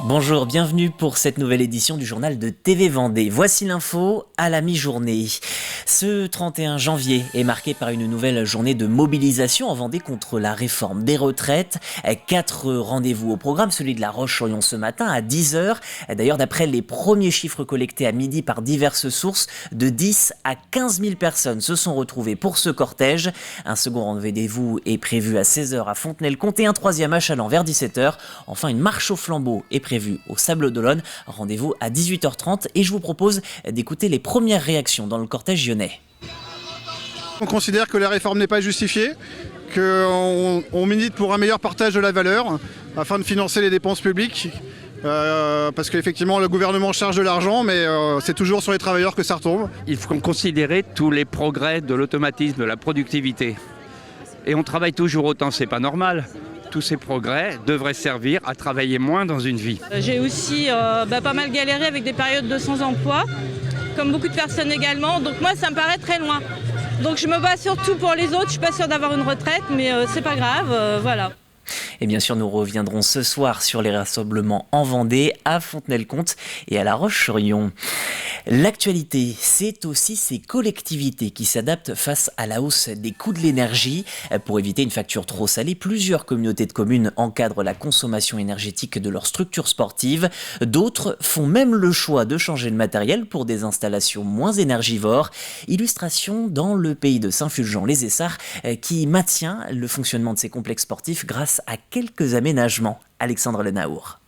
Bonjour, bienvenue pour cette nouvelle édition du journal de TV Vendée. Voici l'info à la mi-journée. Ce 31 janvier est marqué par une nouvelle journée de mobilisation en Vendée contre la réforme des retraites. 4 rendez-vous au programme, celui de La Roche-sur-Yon ce matin à 10h. D'ailleurs, d'après les premiers chiffres collectés à midi par diverses sources, de 10 à 15 000 personnes se sont retrouvées pour ce cortège. Un second rendez-vous est prévu à 16h à Fontenay-le-Comte et un troisième à Challans vers 17h. Enfin, une marche au flambeau est prévue au Sables d'Olonne. Rendez-vous à 18h30 et je vous propose d'écouter les premières réactions dans le cortège lyonnais. On considère que la réforme n'est pas justifiée, qu'on milite pour un meilleur partage de la valeur afin de financer les dépenses publiques. Parce qu'effectivement le gouvernement charge de l'argent, mais c'est toujours sur les travailleurs que ça retombe. Il faut considérer tous les progrès de l'automatisme, de la productivité. Et on travaille toujours autant, c'est pas normal. Tous ces progrès devraient servir à travailler moins dans une vie. J'ai aussi pas mal galéré avec des périodes de sans emploi, comme beaucoup de personnes également, donc moi ça me paraît très loin. Donc je me bats surtout pour les autres, je suis pas sûre d'avoir une retraite, mais c'est pas grave, voilà. Et bien sûr, nous reviendrons ce soir sur les rassemblements en Vendée, à Fontenay-le-Comte et à La Roche-sur-Yon. L'actualité, c'est aussi ces collectivités qui s'adaptent face à la hausse des coûts de l'énergie. Pour éviter une facture trop salée, plusieurs communautés de communes encadrent la consommation énergétique de leurs structures sportives. D'autres font même le choix de changer de matériel pour des installations moins énergivores. Illustration dans le pays de Saint-Fulgent-les-Essarts qui maintient le fonctionnement de ces complexes sportifs grâce à quelques aménagements. Alexandre Lenaour.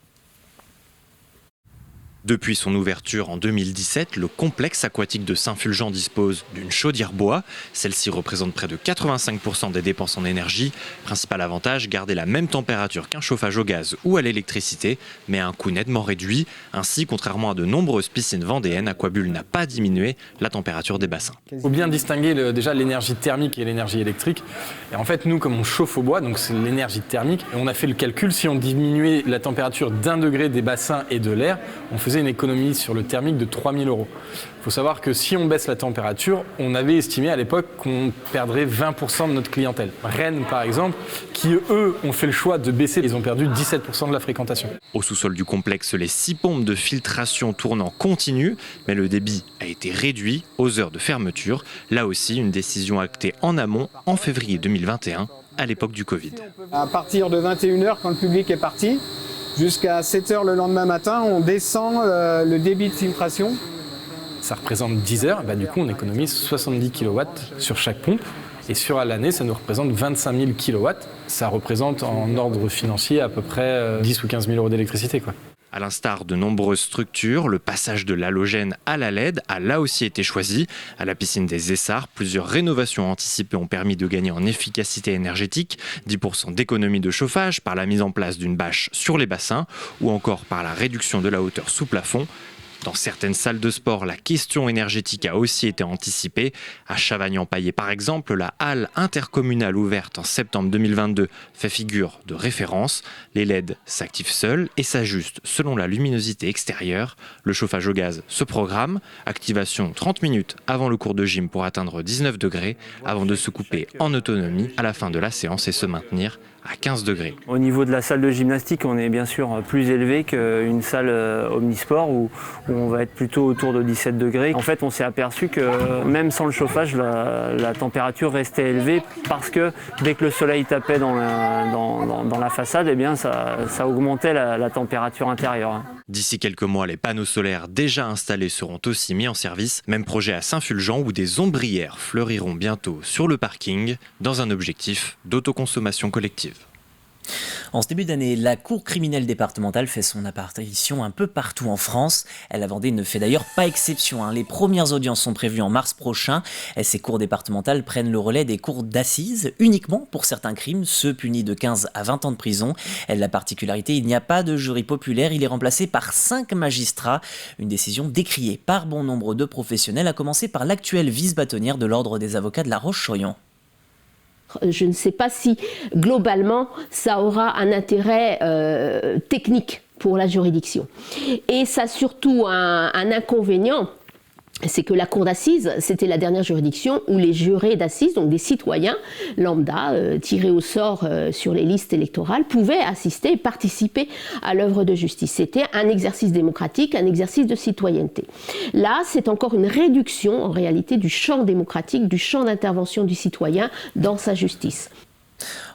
Depuis son ouverture en 2017, le complexe aquatique de Saint-Fulgent dispose d'une chaudière bois. Celle-ci représente près de 85% des dépenses en énergie. Principal avantage, garder la même température qu'un chauffage au gaz ou à l'électricité, mais à un coût nettement réduit. Ainsi, contrairement à de nombreuses piscines vendéennes, Aquabulle n'a pas diminué la température des bassins. Il faut bien distinguer déjà l'énergie thermique et l'énergie électrique. Et en fait, nous, comme on chauffe au bois, donc c'est l'énergie thermique, et on a fait le calcul, si on diminuait la température d'1 degré des bassins et de l'air, on faisait une économie sur le thermique de 3 000 €. Il faut savoir que si on baisse la température, on avait estimé à l'époque qu'on perdrait 20% de notre clientèle. Rennes, par exemple, qui eux ont fait le choix de baisser, ils ont perdu 17% de la fréquentation. Au sous-sol du complexe, les 6 pompes de filtration tournent en continu, mais le débit a été réduit aux heures de fermeture. Là aussi, une décision actée en amont en février 2021, à l'époque du Covid. À partir de 21h, quand le public est parti, jusqu'à 7h le lendemain matin, on descend le débit de filtration. Ça représente 10 heures, du coup on économise 70 kW sur chaque pompe. Et sur l'année, ça nous représente 25 000 kW. Ça représente en ordre financier à peu près 10 ou 15 000 € d'électricité, quoi. À l'instar de nombreuses structures, le passage de l'halogène à la LED a là aussi été choisi. À la piscine des Essarts, plusieurs rénovations anticipées ont permis de gagner en efficacité énergétique, 10% d'économie de chauffage par la mise en place d'une bâche sur les bassins ou encore par la réduction de la hauteur sous plafond. Dans certaines salles de sport, la question énergétique a aussi été anticipée. À Chavagne-en-Paillé, par exemple, la halle intercommunale ouverte en septembre 2022 fait figure de référence. Les LED s'activent seuls et s'ajustent selon la luminosité extérieure. Le chauffage au gaz se programme. Activation 30 minutes avant le cours de gym pour atteindre 19 degrés, avant de se couper en autonomie à la fin de la séance et se maintenir à 15 degrés. Au niveau de la salle de gymnastique, on est bien sûr plus élevé qu'une salle omnisport où on va être plutôt autour de 17 degrés. En fait, on s'est aperçu que même sans le chauffage, la température restait élevée parce que dès que le soleil tapait dans la façade, eh bien, ça augmentait la température intérieure. D'ici quelques mois, les panneaux solaires déjà installés seront aussi mis en service. Même projet à Saint-Fulgent où des ombrières fleuriront bientôt sur le parking dans un objectif d'autoconsommation collective. En ce début d'année, la Cour criminelle départementale fait son apparition un peu partout en France. La Vendée ne fait d'ailleurs pas exception. Les premières audiences sont prévues en mars prochain. Ces cours départementales prennent le relais des cours d'assises uniquement pour certains crimes, ceux punis de 15 à 20 ans de prison. La particularité, il n'y a pas de jury populaire, il est remplacé par 5 magistrats. Une décision décriée par bon nombre de professionnels, à commencer par l'actuelle vice-bâtonnière de l'Ordre des avocats de La Roche-sur-Yon. Je ne sais pas si, globalement, ça aura un intérêt technique pour la juridiction. Et ça a surtout un inconvénient, c'est que la cour d'assises, c'était la dernière juridiction où les jurés d'assises, donc des citoyens lambda, tirés au sort sur les listes électorales, pouvaient assister et participer à l'œuvre de justice. C'était un exercice démocratique, un exercice de citoyenneté. Là, c'est encore une réduction, en réalité, du champ démocratique, du champ d'intervention du citoyen dans sa justice.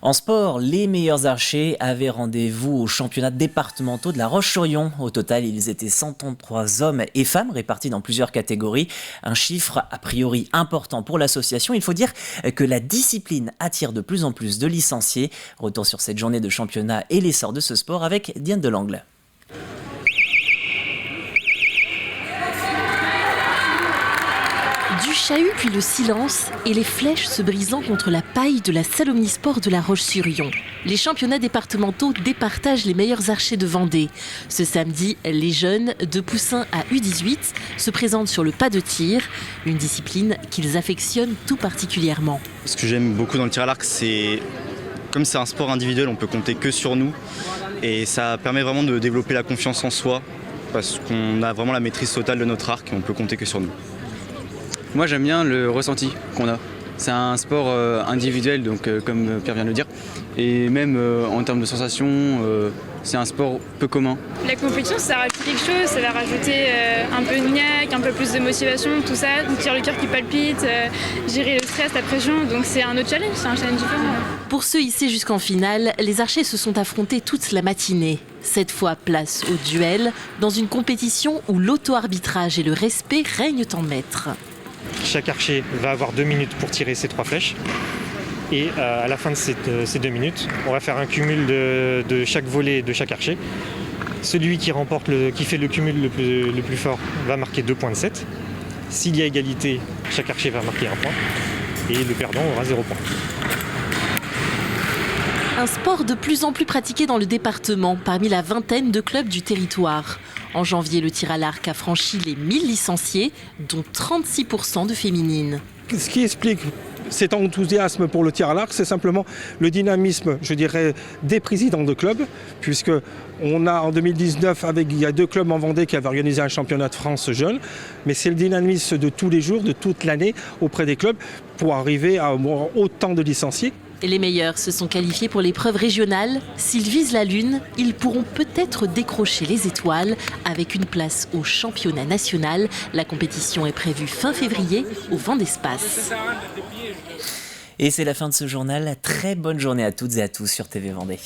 En sport, les meilleurs archers avaient rendez-vous aux championnats départementaux de La Roche-sur-Yon. Au total, ils étaient 133 hommes et femmes répartis dans plusieurs catégories. Un chiffre a priori important pour l'association. Il faut dire que la discipline attire de plus en plus de licenciés. Retour sur cette journée de championnat et l'essor de ce sport avec Diane Delangle. Du chahut puis le silence et les flèches se brisant contre la paille de la salle omnisport de La Roche-sur-Yon. Les championnats départementaux départagent les meilleurs archers de Vendée. Ce samedi, les jeunes, de Poussin à U18, se présentent sur le pas de tir, une discipline qu'ils affectionnent tout particulièrement. Ce que j'aime beaucoup dans le tir à l'arc, c'est comme c'est un sport individuel, on peut compter que sur nous et ça permet vraiment de développer la confiance en soi parce qu'on a vraiment la maîtrise totale de notre arc et on peut compter que sur nous. Moi j'aime bien le ressenti qu'on a. C'est un sport individuel, donc comme Pierre vient de le dire. Et même en termes de sensations, c'est un sport peu commun. La compétition, ça rajoute quelque chose, ça va rajouter un peu de niaque, un peu plus de motivation, tout ça. Sentir le cœur qui palpite, gérer le stress, la pression. Donc c'est un autre challenge, c'est un challenge différent. Pour ceux hissés jusqu'en finale, les archers se sont affrontés toute la matinée. Cette fois, place au duel, dans une compétition où l'auto-arbitrage et le respect règnent en maître. Chaque archer va avoir 2 minutes pour tirer ses 3 flèches. Et à la fin de ces 2 minutes, on va faire un cumul de chaque volet de chaque archer. Celui qui fait le cumul le plus fort va marquer 2 points de 7. S'il y a égalité, chaque archer va marquer 1 point. Et le perdant aura 0 point. Un sport de plus en plus pratiqué dans le département, parmi la vingtaine de clubs du territoire. En janvier, le tir à l'arc a franchi les 1000 licenciés, dont 36% de féminines. Ce qui explique cet enthousiasme pour le tir à l'arc, c'est simplement le dynamisme, je dirais, des présidents de clubs, puisque on a en 2019, il y a 2 clubs en Vendée qui avaient organisé un championnat de France jeune, mais c'est le dynamisme de tous les jours, de toute l'année auprès des clubs pour arriver à avoir autant de licenciés. Et les meilleurs se sont qualifiés pour l'épreuve régionale. S'ils visent la lune, ils pourront peut-être décrocher les étoiles avec une place au championnat national. La compétition est prévue fin février au Vendespace. Et c'est la fin de ce journal. Très bonne journée à toutes et à tous sur TV Vendée.